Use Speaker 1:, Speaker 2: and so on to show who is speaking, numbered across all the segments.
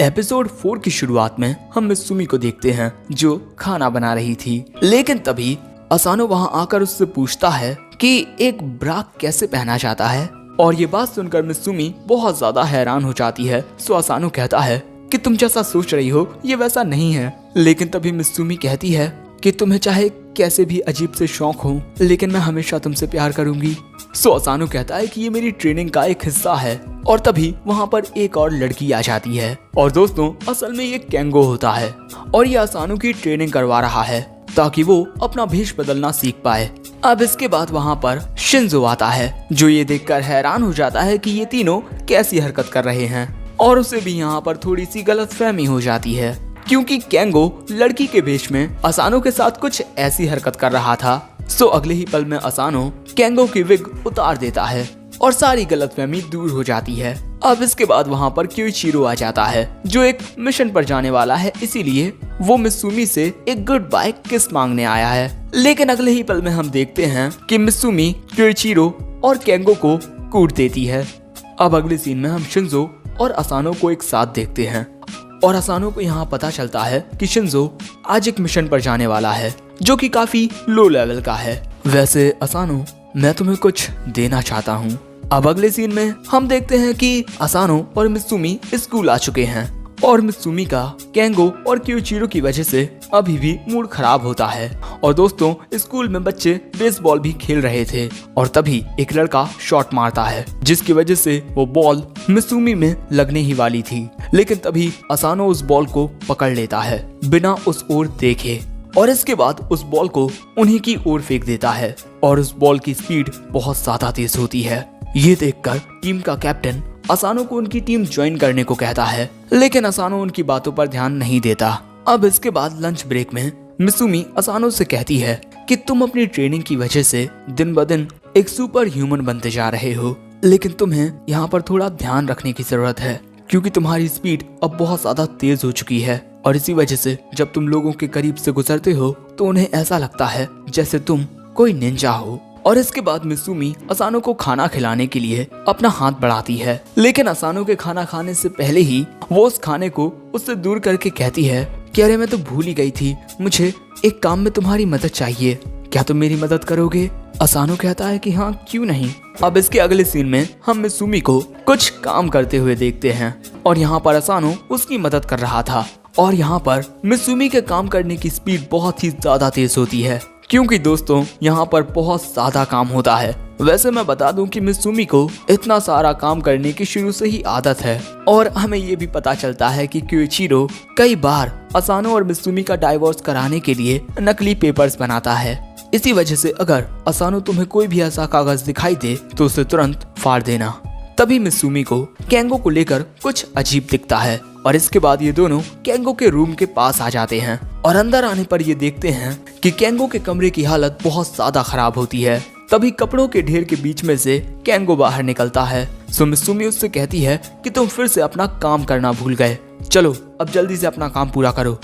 Speaker 1: Episode 4 की शुरुआत में हम मित्सुमी को देखते हैं जो खाना बना रही थी, लेकिन तभी असानो वहां आकर उससे पूछता है कि एक ब्रा कैसे पहना जाता है। और ये बात सुनकर मित्सुमी बहुत ज्यादा हैरान हो जाती है। सो असानो कहता है कि तुम जैसा सोच रही हो ये वैसा नहीं है। लेकिन तभी मित्सुमी कहती है कि तुम्हें चाहे कैसे भी अजीब से शौक हो, लेकिन मैं हमेशा तुमसे प्यार करूंगी। सो असानो कहता है कि ये मेरी ट्रेनिंग का एक हिस्सा है। और तभी वहाँ पर एक और लड़की आ जाती है। और दोस्तों, असल में ये केंगो होता है और ये असानो की ट्रेनिंग करवा रहा है ताकि वो अपना भेष बदलना सीख पाए। अब इसके बाद वहाँ पर शिंजो आता है जो ये देखकर हैरान हो जाता है कि ये तीनों कैसी हरकत कर रहे हैं। और उसे भी यहाँ पर थोड़ी सी गलतफहमी हो जाती है क्योंकि केंगो लड़की के भेष में असानो के साथ कुछ ऐसी हरकत कर रहा था। सो अगले ही पल में असानो केंगो की विग उतार देता है और सारी गलतफहमी दूर हो जाती है। अब इसके बाद वहाँ पर क्योइचिरो आ जाता है जो एक मिशन पर जाने वाला है, इसीलिए वो मित्सुमी से एक गुड बाय किस मांगने आया है। लेकिन अगले ही पल में हम देखते हैं कि मित्सुमी क्योइचिरो और केंगो को कूट देती है। अब अगले सीन में हम शिंजो और असानो को एक साथ देखते हैं और असानो को यहाँ पता चलता है कि शिंजो आज एक मिशन पर जाने वाला है जो कि काफी लो लेवल का है। वैसे असानो, मैं तुम्हें कुछ देना चाहता हूँ। अब अगले सीन में हम देखते हैं कि असानो और मित्सुमी स्कूल आ चुके हैं और मित्सुमी का केंगो और क्योइचिरो की वजह से अभी भी मूड खराब होता है। और दोस्तों, स्कूल में बच्चे बेसबॉल भी खेल रहे थे और तभी एक लड़का शॉट मारता है जिसकी वजह से वो बॉल मित्सुमी में लगने ही वाली थी। लेकिन तभी असानो उस बॉल को पकड़ लेता है बिना उस ओर देखे और इसके बाद उस बॉल को उन्हीं की ओर फेंक देता है और उस बॉल की स्पीड बहुत ज्यादा तेज होती है। ये देखकर टीम का कैप्टन असानो को उनकी टीम ज्वाइन करने को कहता है, लेकिन असानो उनकी बातों पर ध्यान नहीं देता। अब इसके बाद लंच ब्रेक में मित्सुमी असानो से कहती है कि तुम अपनी ट्रेनिंग की वजह से दिन ब दिन एक सुपर ह्यूमन बनते जा रहे हो, लेकिन तुम्हें यहाँ पर थोड़ा ध्यान रखने की जरूरत है क्योंकि तुम्हारी स्पीड अब बहुत ज्यादा तेज हो चुकी है और इसी वजह से जब तुम लोगों के करीब से गुजरते हो तो उन्हें ऐसा लगता है जैसे तुम कोई निंजा हो। और इसके बाद मित्सुमी असानो को खाना खिलाने के लिए अपना हाथ बढ़ाती है, लेकिन असानो के खाना खाने से पहले ही वो उस खाने को उससे दूर करके कहती है कि अरे मैं तो भूल ही गई थी, मुझे एक काम में तुम्हारी मदद चाहिए, क्या तुम मेरी मदद करोगे? असानो कहता है कि हाँ, क्यों नहीं। अब इसके अगले सीन में हम मित्सुमी को कुछ काम करते हुए देखते हैं और यहाँ पर असानो उसकी मदद कर रहा था और यहाँ पर मित्सुमी के काम करने की स्पीड बहुत ही ज्यादा तेज होती है क्योंकि दोस्तों, यहाँ पर बहुत ज्यादा काम होता है। वैसे मैं बता दूं कि मित्सुमी को इतना सारा काम करने की शुरू से ही आदत है और हमें ये भी पता चलता है कि क्योइचिरो कई बार असानो और मित्सुमी का डाइवोर्स कराने के लिए नकली पेपर्स बनाता है। इसी वजह से अगर असानो तुम्हें कोई भी ऐसा कागज दिखाई दे तो उसे तुरंत फाड़ देना। तभी मित्सुमी को केंगो को लेकर कुछ अजीब दिखता है और इसके बाद ये दोनों केंगो के रूम के पास आ जाते हैं और अंदर आने पर ये देखते हैं कि केंगो के कमरे की हालत बहुत ज्यादा खराब होती है। तभी कपड़ों के ढेर के बीच में से केंगो बाहर निकलता है। सो मित्सुमी उससे कहती है कि तुम फिर से अपना काम करना भूल गए, चलो अब जल्दी से अपना काम पूरा करो।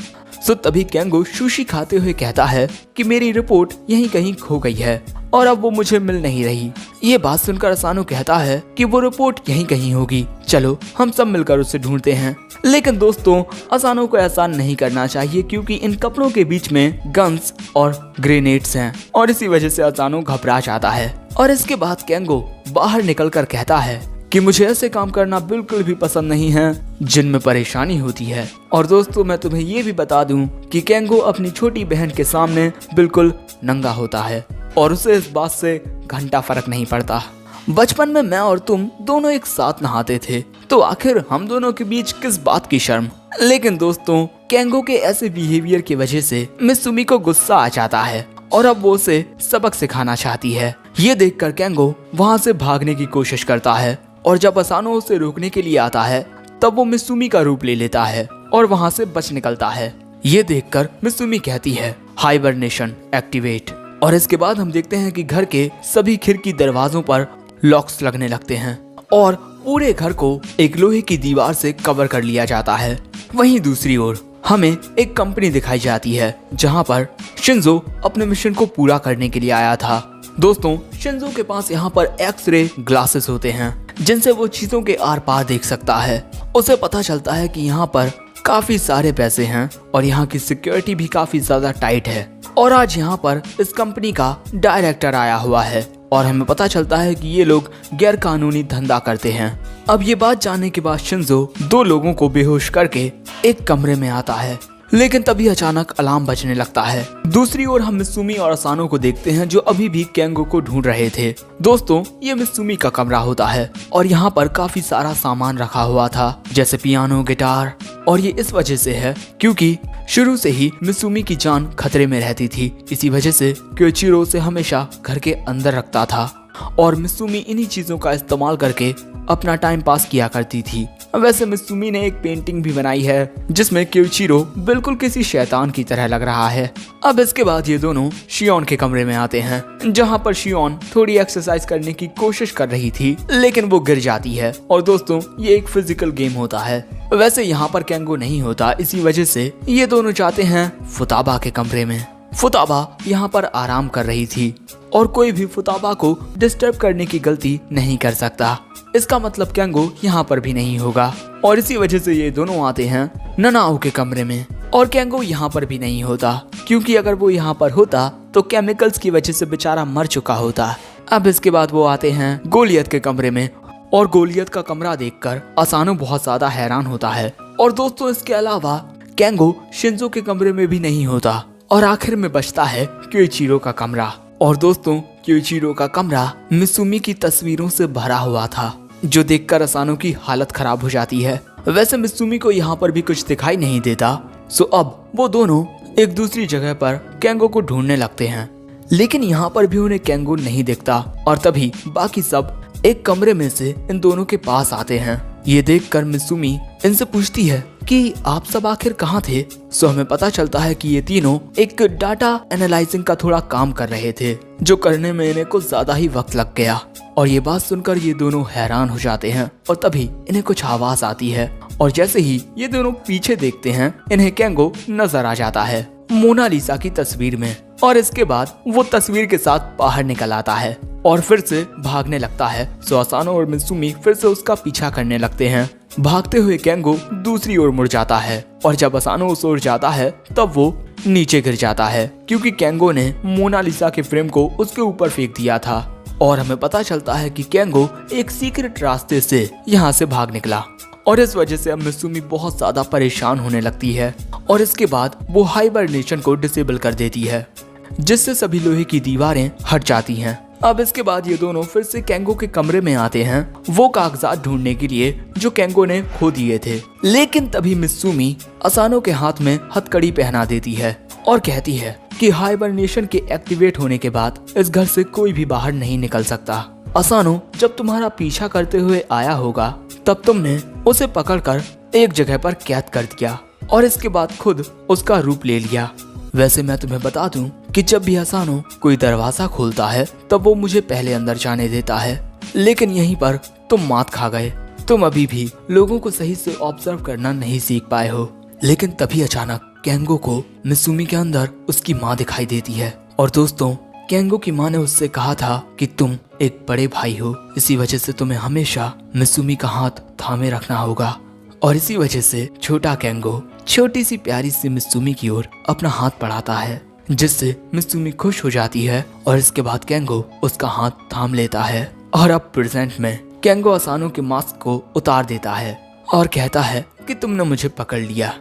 Speaker 1: सो तभी केंगो सुशी खाते हुए कहता है कि मेरी रिपोर्ट यहीं कहीं खो गई है और अब वो मुझे मिल नहीं रही। ये बात सुनकर असानो कहता है कि वो रिपोर्ट यहीं कहीं होगी, चलो हम सब मिलकर उसे ढूंढते हैं। लेकिन दोस्तों, असानो को ऐसा नहीं करना चाहिए क्योंकि इन कपड़ों के बीच में गन्स और ग्रेनेड्स हैं और इसी वजह से असानो घबरा जाता है। और इसके बाद केंगो बाहर निकलकर कहता है कि मुझे ऐसे काम करना बिल्कुल भी पसंद नहीं है जिनमें परेशानी होती है। और दोस्तों, मैं तुम्हें ये भी बता दूं कि केंगो अपनी छोटी बहन के सामने बिल्कुल नंगा होता है और उसे इस बात से घंटा फर्क नहीं पड़ता। बचपन में मैं और तुम दोनों एक साथ नहाते थे, तो आखिर हम दोनों के बीच किस बात की शर्म। लेकिन दोस्तों, केंगो के ऐसे बिहेवियर की वजह से मित्सुमी को गुस्सा आ जाता है और अब वो उसे सबक सिखाना चाहती है। ये देखकर केंगो वहाँ से भागने की कोशिश करता है और जब असानो उसे रोकने के लिए आता है तब वो मित्सुमी का रूप ले लेता है और वहाँ से बच निकलता है। ये देखकर मित्सुमी कहती है हाइबरनेशन एक्टिवेट। और इसके बाद हम देखते हैं कि घर के सभी खिड़की दरवाजों पर लॉक्स लगने लगते हैं और पूरे घर को एक लोहे की दीवार से कवर कर लिया जाता है। वहीं दूसरी ओर हमें एक कंपनी दिखाई जाती है जहां पर शिंजो अपने मिशन को पूरा करने के लिए आया था। दोस्तों, शिंजो के पास यहाँ पर एक्स-रे ग्लासेस होते हैं जिनसे वो चीजों के आर पार देख सकता है उसे पता चलता है कि यहाँ पर काफी सारे पैसे हैं और यहाँ की सिक्योरिटी भी काफी ज्यादा टाइट है। और आज यहाँ पर इस कंपनी का डायरेक्टर आया हुआ है और हमें पता चलता है कि ये लोग गैर कानूनी धंधा करते हैं। अब ये बात जानने के बाद शिंजो 2 लोगों को बेहोश करके एक कमरे में आता है, लेकिन तभी अचानक अलार्म बजने लगता है। दूसरी ओर हम मित्सुमी और असानो को देखते हैं जो अभी भी केंगो को ढूंढ रहे थे। दोस्तों, ये मित्सुमी का कमरा होता है और यहाँ पर काफी सारा सामान रखा हुआ था, जैसे पियानो, गिटार। और ये इस वजह से है क्योंकि शुरू से ही मित्सुमी की जान खतरे में रहती थी। इसी वजह से क्योइचिरो उसे हमेशा घर के अंदर रखता था और मित्सुमी इन्हीं चीजों का इस्तेमाल करके अपना टाइम पास किया करती थी। वैसे मित्सुमी ने एक पेंटिंग भी बनाई है जिसमें क्योइचिरो बिल्कुल किसी शैतान की तरह लग रहा है। अब इसके बाद ये दोनों शियोन के कमरे में आते हैं, जहाँ पर शियोन थोड़ी एक्सरसाइज करने की कोशिश कर रही थी, लेकिन वो गिर जाती है। और दोस्तों, ये एक फिजिकल गेम होता है। वैसे यहाँ पर केंगो नहीं होता, इसी वजह से ये दोनों जाते हैं फुताबा के कमरे में। फुताबा यहाँ पर आराम कर रही थी और कोई भी फुताबा को डिस्टर्ब करने की गलती नहीं कर सकता। इसका मतलब केंगो यहाँ पर भी नहीं होगा और इसी वजह से ये दोनों आते हैं ननाओ के कमरे में। और केंगो यहाँ पर भी नहीं होता क्योंकि अगर वो यहाँ पर होता तो केमिकल्स की वजह से बेचारा मर चुका होता। अब इसके बाद वो आते हैं गोलियत के कमरे में और गोलियत का कमरा देखकर असानो बहुत ज्यादा हैरान होता है। और दोस्तों, इसके अलावा केंगो शिंजो के कमरे में भी नहीं होता और आखिर में बचता है क्योइचिरो का कमरा। और दोस्तों, क्योइचिरो का कमरा मित्सुमी की तस्वीरों से भरा हुआ था, जो देखकर असानो की हालत खराब हो जाती है। वैसे मित्सुमी को यहाँ पर भी कुछ दिखाई नहीं देता, सो अब वो दोनों एक दूसरी जगह पर केंगो को ढूंढने लगते हैं, लेकिन यहाँ पर भी उन्हें केंगो नहीं दिखता। और तभी बाकी सब एक कमरे में से इन दोनों के पास आते हैं। ये देखकर मित्सुमी इनसे पूछती है कि आप सब आखिर कहाँ थे। सो हमें पता चलता है कि ये तीनों एक डाटा एनालाइजिंग का थोड़ा काम कर रहे थे, जो करने में इन्हें कुछ ज्यादा ही वक्त लग गया। और ये बात सुनकर ये दोनों हैरान हो जाते हैं और तभी इन्हें कुछ आवाज आती है और जैसे ही ये दोनों पीछे देखते हैं, इन्हें केंगो नजर आ जाता है मोनालिसा की तस्वीर में। और इसके बाद वो तस्वीर के साथ बाहर निकल आता है और फिर से भागने लगता है। सो असानो और मित्सुमी फिर से उसका पीछा करने लगते हैं। भागते हुए केंगो दूसरी ओर मुड़ जाता है और जब असानो उस ओर जाता है तब वो नीचे गिर जाता है क्योंकि केंगो ने मोनालिसा के फ्रेम को उसके ऊपर फेंक दिया था। और हमें पता चलता है कि केंगो एक सीक्रेट रास्ते से यहाँ से भाग निकला और इस वजह से अब मित्सुमी बहुत ज्यादा परेशान होने लगती है। और इसके बाद वो हाइबरनेशन को डिसेबल कर देती है, जिससे सभी लोहे की दीवारें हट जाती हैं। अब इसके बाद ये दोनों फिर से केंगो के कमरे में आते हैं वो कागजात ढूंढने के लिए जो केंगो ने खो दिए थे। लेकिन तभी मित्सुमी असानो के हाथ में हथकड़ी पहना देती है और कहती है कि हाइबरनेशन के एक्टिवेट होने के बाद इस घर से कोई भी बाहर नहीं निकल सकता। असानो जब तुम्हारा पीछा करते हुए आया होगा तब तुमने उसे पकड़कर एक जगह पर कैद कर दिया और इसके बाद खुद उसका रूप ले लिया। वैसे मैं तुम्हें बता दूं कि जब भी असानो कोई दरवाजा खोलता है तब वो मुझे पहले अंदर जाने देता है, लेकिन यहीं पर तुम मात खा गए। तुम अभी भी लोगों को सही से ऑब्जर्व करना नहीं सीख पाए हो। लेकिन तभी अचानक केंगो को मित्सुमी के अंदर उसकी माँ दिखाई देती है। और दोस्तों, केंगो की माँ ने उससे कहा था कि तुम एक बड़े भाई हो, इसी वजह से तुम्हें हमेशा मित्सुमी का हाथ थामे रखना होगा। और इसी वजह से छोटा केंगो छोटी सी प्यारी सी मित्सुमी की ओर अपना हाथ बढ़ाता है, जिससे मित्सुमी खुश हो जाती है और इसके बाद केंगो उसका हाथ थाम लेता है। और अब प्रेजेंट में केंगो असानो के मास्क को उतार देता है और कहता है कि तुमने मुझे पकड़ लिया।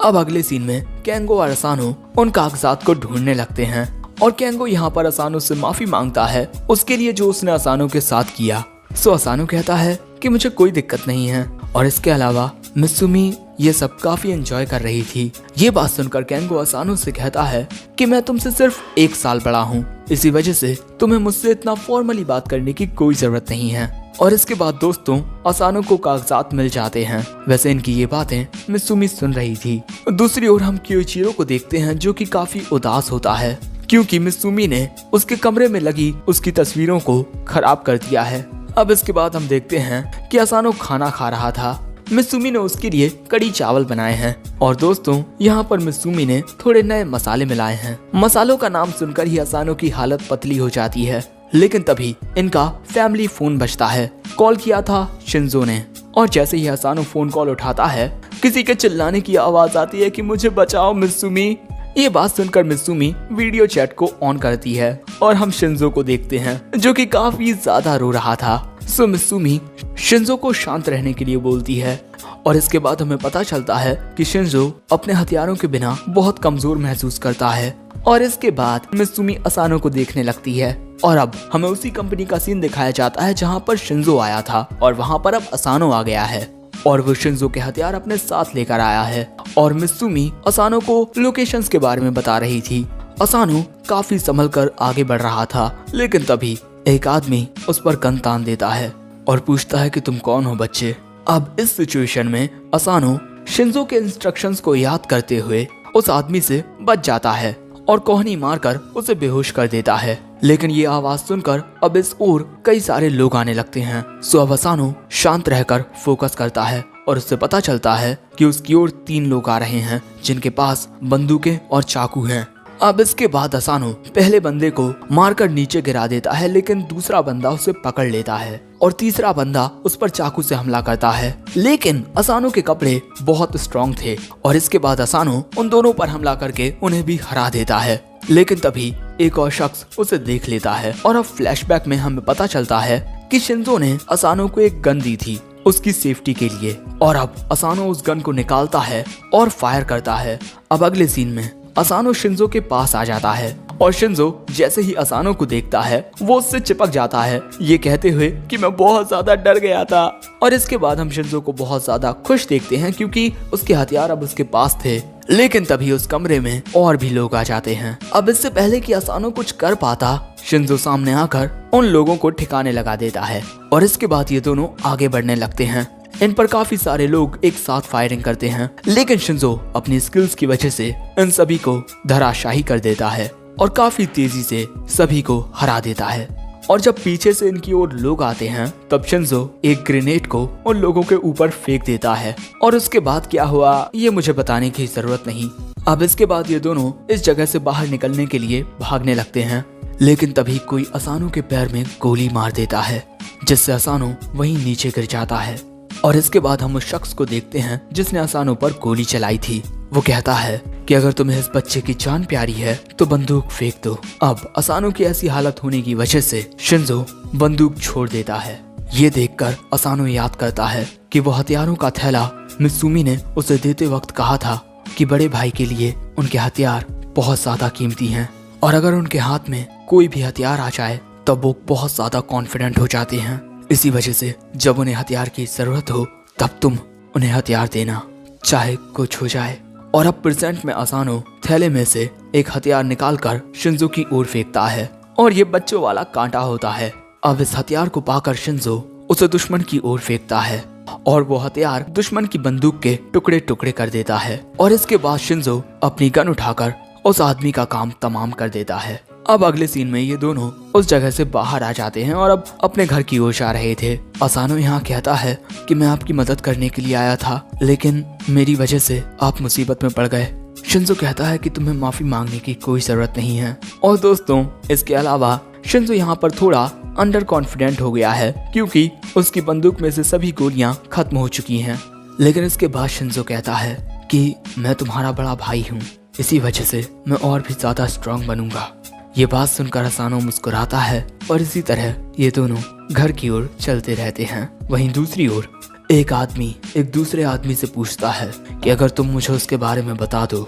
Speaker 1: अब अगले सीन में केंगो और असानो उन कागजात को ढूंढने लगते हैं और केंगो यहाँ पर असानो से माफी मांगता है उसके लिए जो उसने असानो के साथ किया। सो असानो कहता है कि मुझे कोई दिक्कत नहीं है। और इसके अलावा मित्सुमी ये सब काफी एंजॉय कर रही थी। ये बात सुनकर केंगो असानो से कहता है कि मैं तुमसे सिर्फ 1 साल बड़ा हूँ, इसी वजह से तुम्हें मुझसे इतना फॉर्मली बात करने की कोई जरूरत नहीं है। और इसके बाद दोस्तों, असानो को कागजात मिल जाते हैं। वैसे इनकी ये बातें मित्सुमी सुन रही थी। दूसरी ओर हम क्योइचिरो को देखते हैं जो कि काफी उदास होता है क्योंकि मित्सुमी ने उसके कमरे में लगी उसकी तस्वीरों को खराब कर दिया है। अब इसके बाद हम देखते हैं कि असानो खाना खा रहा था। मित्सुमी ने उसके लिए कड़ी चावल बनाए हैं और दोस्तों, यहाँ पर मित्सुमी ने थोड़े नए मसाले मिलाए हैं। मसालों का नाम सुनकर ही असानो की हालत पतली हो जाती है लेकिन तभी इनका फैमिली फोन बजता है। कॉल किया था शिंजो ने, और जैसे ही असानो फोन कॉल उठाता है किसी के चिल्लाने की आवाज आती है कि मुझे बचाओ मित्सुमी। ये बात सुनकर मित्सुमी वीडियो चैट को ऑन करती है और हम शिंजो को देखते हैं जो कि काफी ज्यादा रो रहा था। सो मित्सुमी शिंजो को शांत रहने के लिए बोलती है और इसके बाद हमें पता चलता है कि शिंजो अपने हथियारों के बिना बहुत कमजोर महसूस करता है। और इसके बाद मित्सुमी असानो को देखने लगती है और अब हमें उसी कंपनी का सीन दिखाया जाता है जहाँ पर शिंजो आया था और वहाँ पर अब असानो आ गया है और वो शिंजो के हथियार अपने साथ लेकर आया है। और मित्सुमी असानो को लोकेशंस के बारे में बता रही थी। असानो काफी संभल कर आगे बढ़ रहा था, लेकिन तभी एक आदमी उस पर गन तान देता है और पूछता है कि तुम कौन हो बच्चे। अब इस सिचुएशन में असानो शिंजो के इंस्ट्रक्शंस को याद करते हुए उस आदमी से बच जाता है और कोहनी मारकर उसे बेहोश कर देता है। लेकिन ये आवाज सुनकर अब इस ओर कई सारे लोग आने लगते हैं। सो अब असानो शांत रहकर फोकस करता है और उससे पता चलता है कि उसकी ओर 3 लोग आ रहे हैं जिनके पास बंदूकें और चाकू हैं। अब इसके बाद असानो पहले बंदे को मारकर नीचे गिरा देता है, लेकिन दूसरा बंदा उसे पकड़ लेता है और तीसरा बंदा उस पर चाकू से हमला करता है। लेकिन असानो के कपड़े बहुत स्ट्रॉन्ग थे और इसके बाद असानो उन दोनों पर हमला करके उन्हें भी हरा देता है। लेकिन तभी एक और शख्स उसे देख लेता है और अब फ्लैशबैक में हमें पता चलता है कि शिंजो ने असानो को एक गन दी थी उसकी सेफ्टी के लिए और अब असानो उस गन को निकालता है और फायर करता है। अब अगले सीन में असानो शिंजो के पास आ जाता है और शिंजो जैसे ही असानो को देखता है वो उससे चिपक जाता है, ये कहते हुए कि मैं बहुत ज्यादा डर गया था। और इसके बाद हम शिंजो को बहुत ज्यादा खुश देखते हैं क्योंकि उसके हथियार अब उसके पास थे। लेकिन तभी उस कमरे में और भी लोग आ जाते हैं। अब इससे पहले कि असानो कुछ कर पाता, शिंजो सामने आकर उन लोगों को ठिकाने लगा देता है और इसके बाद ये दोनों आगे बढ़ने लगते हैं। इन पर काफी सारे लोग एक साथ फायरिंग करते हैं, लेकिन शिंजो अपनी स्किल्स की वजह से इन सभी को धराशाही कर देता है और काफी तेजी से सभी को हरा देता है। और जब पीछे से इनकी ओर लोग आते हैं तब शिंजो एक ग्रेनेड को उन लोगों के ऊपर फेंक देता है और उसके बाद क्या हुआ ये मुझे बताने की जरूरत नहीं। अब इसके बाद ये दोनों इस जगह से बाहर निकलने के लिए भागने लगते हैं, लेकिन तभी कोई असानो के पैर में गोली मार देता है जिससे असानो वहीं नीचे गिर जाता है। और इसके बाद हम उस शख्स को देखते हैं जिसने असानो पर गोली चलाई थी। वो कहता है कि अगर तुम्हें इस बच्चे की जान प्यारी है तो बंदूक फेंक दो। अब असानो की ऐसी हालत होने की वजह से शिंजो बंदूक छोड़ देता है। ये देखकर असानो याद करता है कि वो हथियारों का थैला मित्सुमी ने उसे देते वक्त कहा था कि बड़े भाई के लिए उनके हथियार बहुत ज्यादा कीमती हैं और अगर उनके हाथ में कोई भी हथियार आ जाए तब वो बहुत ज्यादा कॉन्फिडेंट हो जाते हैं। इसी वजह से जब उन्हें हथियार की जरूरत हो तब तुम उन्हें हथियार देना, चाहे कुछ हो जाए। और अब प्रेजेंट में असानो थैले में से एक हथियार निकालकर शिंजो की ओर फेंकता है और ये बच्चों वाला कांटा होता है। अब इस हथियार को पाकर शिंजो उसे दुश्मन की ओर फेंकता है और वो हथियार दुश्मन की बंदूक के टुकड़े टुकड़े कर देता है। और इसके बाद शिंजो अपनी गन उठाकर उस आदमी का काम तमाम कर देता है। अब अगले सीन में ये दोनों उस जगह से बाहर आ जाते हैं और अब अपने घर की ओर जा रहे थे। असानो यहाँ कहता है कि मैं आपकी मदद करने के लिए आया था, लेकिन मेरी वजह से आप मुसीबत में पड़ गए। शिंजो कहता है कि तुम्हें माफी मांगने की कोई जरूरत नहीं है। और दोस्तों इसके अलावा शिंजो यहाँ पर थोड़ा अंडर कॉन्फिडेंट हो गया है क्योंकि उसकी बंदूक में से सभी गोलियां खत्म हो चुकी हैं। लेकिन इसके बाद शिंजो कहता है कि मैं तुम्हारा बड़ा भाई हूँ, इसी वजह से मैं और भी ज्यादा स्ट्रांग बनूंगा। ये बात सुनकर असानो मुस्कुराता है और इसी तरह ये दोनों घर की ओर चलते रहते हैं। वहीं दूसरी ओर एक आदमी एक दूसरे आदमी से पूछता है कि अगर तुम मुझे उसके बारे में बता दो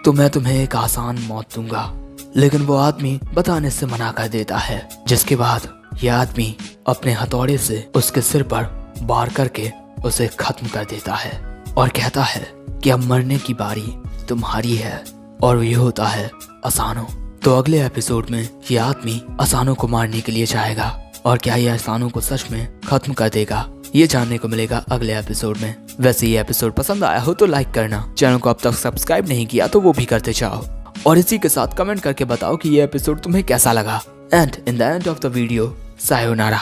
Speaker 1: तो मैं तुम्हें एक आसान मौत दूंगा। लेकिन वो आदमी बताने से मना कर देता है, जिसके बाद ये आदमी अपने हथौड़े से उसके सिर पर वार करके उसे खत्म कर देता है और कहता है कि अब मरने की बारी तुम्हारी है। और ये होता है असानो। तो अगले एपिसोड में ये आदमी असानो को मारने के लिए जाएगा और क्या ये असानो को सच में खत्म कर देगा, ये जानने को मिलेगा अगले एपिसोड में। वैसे ये एपिसोड पसंद आया हो तो लाइक करना, चैनल को अब तक सब्सक्राइब नहीं किया तो वो भी करते जाओ और इसी के साथ कमेंट करके बताओ कि ये एपिसोड तुम्हें कैसा लगा। And in the end of the video, sayonara.